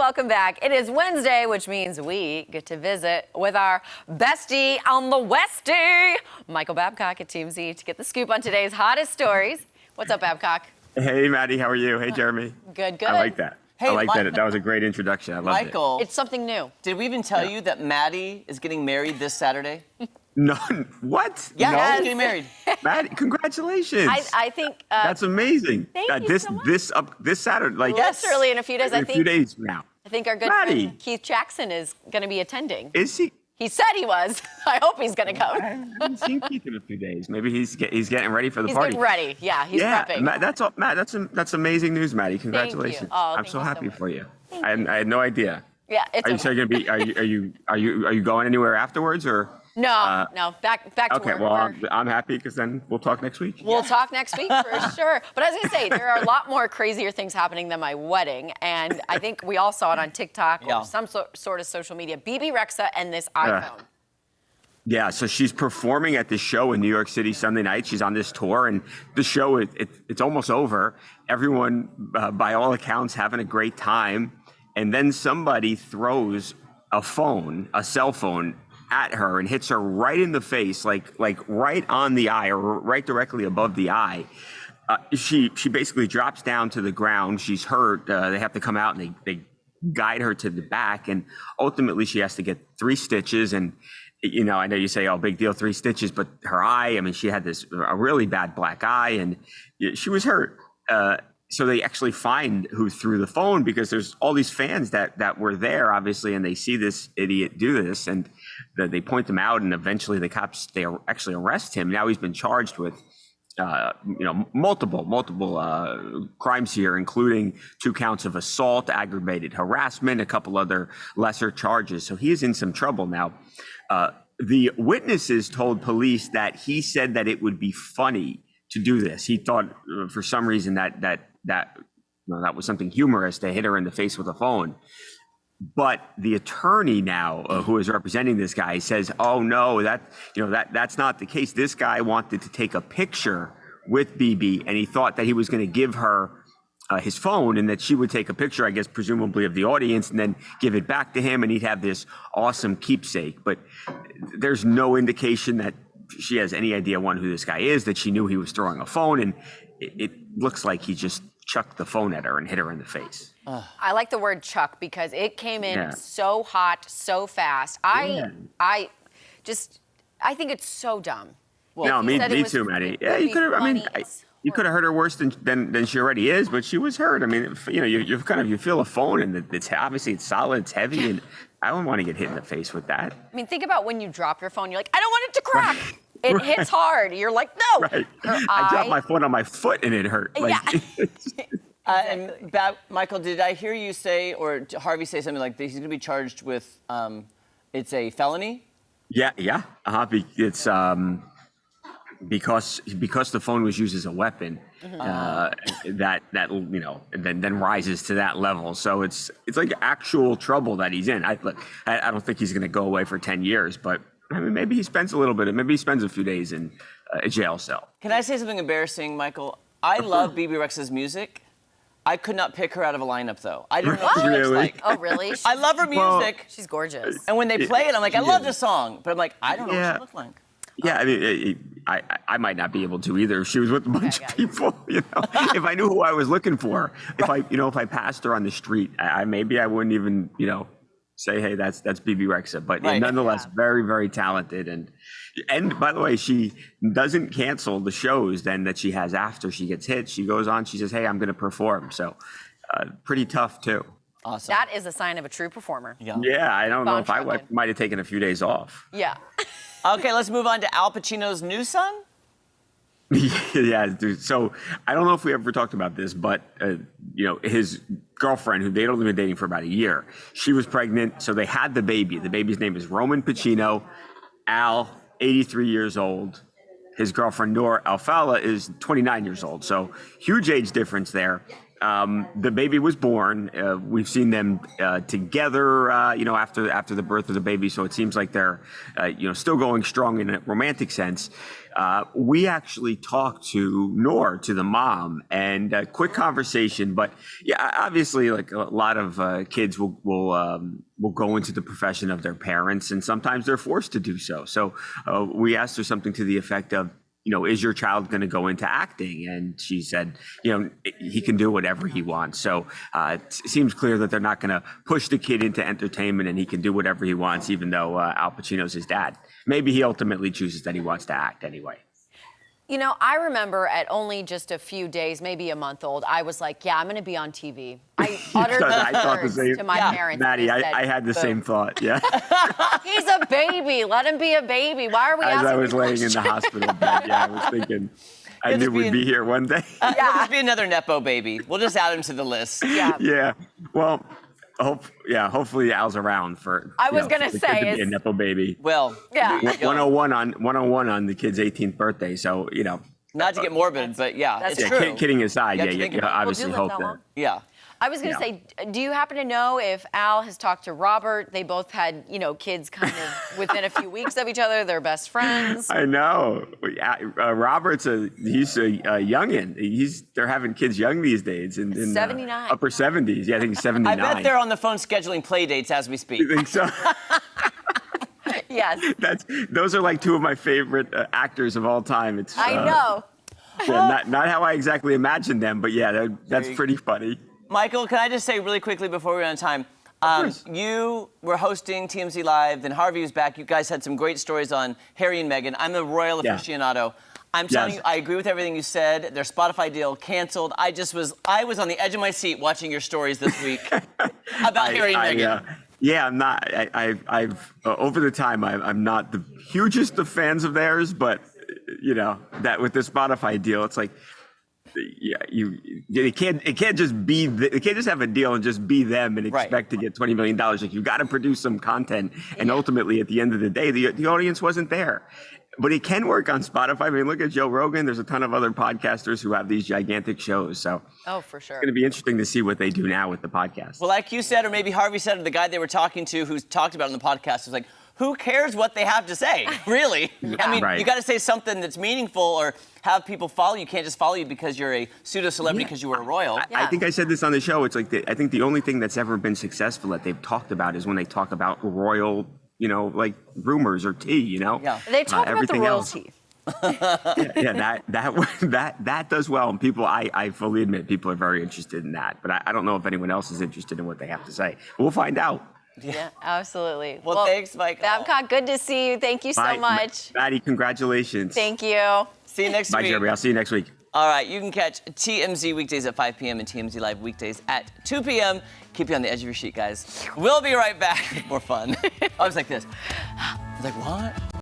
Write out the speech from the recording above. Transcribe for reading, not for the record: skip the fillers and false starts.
welcome back. It is Wednesday, which means we get to visit with our bestie on the Westie, Michael Babcock at TMZ, to get the scoop on today's hottest stories. What's up, Babcock? Hey, Maddie, how are you? Hey, Jeremy. Good, good. I like that. Hey, I like that. That was a great introduction. I loved Michael, It's something new. did we even tell you that Maddie is getting married this Saturday? it. No, what? Yeah, No? she's getting married. Maddie, congratulations. I think That's amazing. thank you so much. This Saturday, like literally in a few days. in a few days from now. I think our good Maddie. friend Keith Jackson is going to be attending. Is he? He said he was. I hope he's going to I come. haven't seen Keith in a few days. Maybe he's getting ready for the He's party. getting ready. Yeah, he's prepping. Matt, that's amazing news, Maddie. Congratulations. Oh, I'm thank so you so happy much. for you. Thank I had no idea. Yeah, it's Are you okay. so gonna be? Are you going anywhere afterwards or? No, back to Okay, work. well, I'm happy because then we'll talk next week. We'll talk next week for sure. But I was going to say, there are a lot more crazier things happening than my wedding. And I think we all saw it on TikTok or some sort of social media. Bebe Rexha and this iPhone. Yeah, so she's performing at this show in New York City Sunday night. She's on this tour, and the show, it's almost over. Everyone, by all accounts, having a great time. And then somebody throws a cell phone, at her and hits her right in the face, like right on the eye or right directly above the eye. She basically drops down to the ground. She's hurt. They have to come out and they guide her to the back, and ultimately she has to get 3 stitches. And I know you say, oh, big deal, 3 stitches, but her eye, I mean, she had a really bad black eye, and she was hurt. So they actually find who threw the phone, because there's all these fans that were there, obviously, and they see this idiot do this, and they point them out, and eventually the cops, they actually arrest him. Now he's been charged with multiple crimes here, including 2 counts of assault, aggravated harassment, a couple other lesser charges. So he is in some trouble now. The witnesses told police that he said that it would be funny to do this. He thought for some reason that was something humorous to hit her in the face with a phone. But the attorney now, who is representing this guy, says, "Oh no, that's not the case. This guy wanted to take a picture with Bebe, and he thought that he was going to give her his phone, and that she would take a picture, I guess, presumably of the audience, and then give it back to him, and he'd have this awesome keepsake." But there's no indication that she has any idea, one, who this guy is, that she knew he was throwing a phone, and it looks like he just chucked the phone at her and hit her in the face. I like the word chuck because it came in so hot, so fast. I think it's so dumb. Well, no, me too, Maddie. Yeah, you could have. I mean, you could have hurt her worse than she already is, but she was hurt. I mean, you feel a phone, and it's obviously it's solid, it's heavy, and I wouldn't want to get hit in the face with that. I mean, think about when you drop your phone. You're like, I don't want it to crack. Right. It hits hard. You're like, no. Right. I dropped my phone on my foot and it hurt. Michael, did I hear you say, or Harvey say something like he's going to be charged with? It's a felony. Yeah. It's because the phone was used as a weapon. That then rises to that level. So it's like actual trouble that he's in. I don't think he's going to go away for 10 years, but I mean, maybe he spends a few days in a jail cell. Can I say something embarrassing, Michael? I love Bebe Rexha's music. I could not pick her out of a lineup, though. I don't know what she looks like. Oh, really? I love her music. Well, she's gorgeous. And when they play it, I'm like, I love this song. But I'm like, I don't know what she looks like. Yeah, I mean, I might not be able to either. If she was with a bunch of people, if I knew who I was looking for, if I passed her on the street, I wouldn't even, say, hey, that's Bebe Rexha. But nonetheless, very, very talented. And by the way, she doesn't cancel the shows then that she has after she gets hit. She goes on, she says, hey, I'm going to perform. So pretty tough, too. Awesome. That is a sign of a true performer. Yeah, I don't know if I might have taken a few days off. Yeah. Okay, let's move on to Al Pacino's new son. Yeah, dude. So I don't know if we ever talked about this, but his girlfriend, who they'd only been dating for about a year, she was pregnant. So they had the baby. The baby's name is Roman Pacino. Al, 83 years old. His girlfriend, Noor Alfala, is 29 years old. So huge age difference there. the baby was born. We've seen them together, after the birth of the baby. So it seems like they're, still going strong in a romantic sense. We actually talked to Noor, to the mom, and a quick conversation. But yeah, obviously, like a lot of kids will go into the profession of their parents, and sometimes they're forced to do so. So we asked her something to the effect of, is your child going to go into acting? And she said, he can do whatever he wants. So it seems clear that they're not going to push the kid into entertainment, and he can do whatever he wants, even though Al Pacino's his dad. Maybe he ultimately chooses that he wants to act anyway. I remember at only just a few days, maybe a month old, I was like, yeah, I'm going to be on TV. I uttered the words to my parents. Maddie, I had the same thought, yeah. He's a baby. Let him be a baby. Why are we asking As I was laying in the hospital bed, I was thinking, I knew we'd be here one day. He'll just be another Nepo baby. We'll just add him to the list. Yeah. Yeah. Well, hopefully Al's around for. I was gonna say to be a Nepo baby. Well, yeah. 101 on the kid's 18th birthday. So not to get morbid, but That's it's true. true. Kidding aside, You obviously live hope that that. long? Yeah. I was going to say, do you happen to know if Al has talked to Robert? They both had, kids kind of within a few weeks of each other. They're best friends. I know. Robert's he's a youngin'. They're having kids young these days in 79. Upper 70s. Yeah, I think he's 79. I bet they're on the phone scheduling play dates as we speak. You think so? Yes. Those are like two of my favorite actors of all time. It's I know. Yeah, not how I exactly imagined them, but yeah, that's pretty funny. Michael, can I just say really quickly before we run out of time, you were hosting TMZ Live, then Harvey was back. You guys had some great stories on Harry and Meghan. I'm a royal aficionado. I'm telling you, I agree with everything you said. Their Spotify deal canceled. I was on the edge of my seat watching your stories this week about Harry and Meghan. Yeah, I'm not. I've over the time, I'm not the hugest of fans of theirs, but that with the Spotify deal, it's like. Yeah, it can't just be. It can't just have a deal and just be them and expect to get $20 million. Like you got to produce some content, and ultimately, at the end of the day, the audience wasn't there. But it can work on Spotify. I mean, look at Joe Rogan. There's a ton of other podcasters who have these gigantic shows. So, for sure, it's going to be interesting to see what they do now with the podcast. Well, like you said, or maybe Harvey said, or the guy they were talking to, who's talked about it on the podcast, was like, who cares what they have to say, really? I mean, you got to say something that's meaningful or have people follow you. You can't just follow you because you're a pseudo-celebrity because you were a royal. I think I said this on the show. It's like I think the only thing that's ever been successful that they've talked about is when they talk about royal, like rumors or tea, Yeah. They talk about the royalty. That does well, and people, I fully admit, people are very interested in that. But I don't know if anyone else is interested in what they have to say. We'll find out. Yeah, absolutely. Well, thanks, Michael. Babcock, good to see you. Thank you so much. Maddie, congratulations. Thank you. See you next Bye, week. Jeremy. I'll see you next week. All right, you can catch TMZ weekdays at 5 p.m. and TMZ Live weekdays at 2 p.m. Keep you on the edge of your seat, guys. We'll be right back with more fun. I was like this. I was like, what?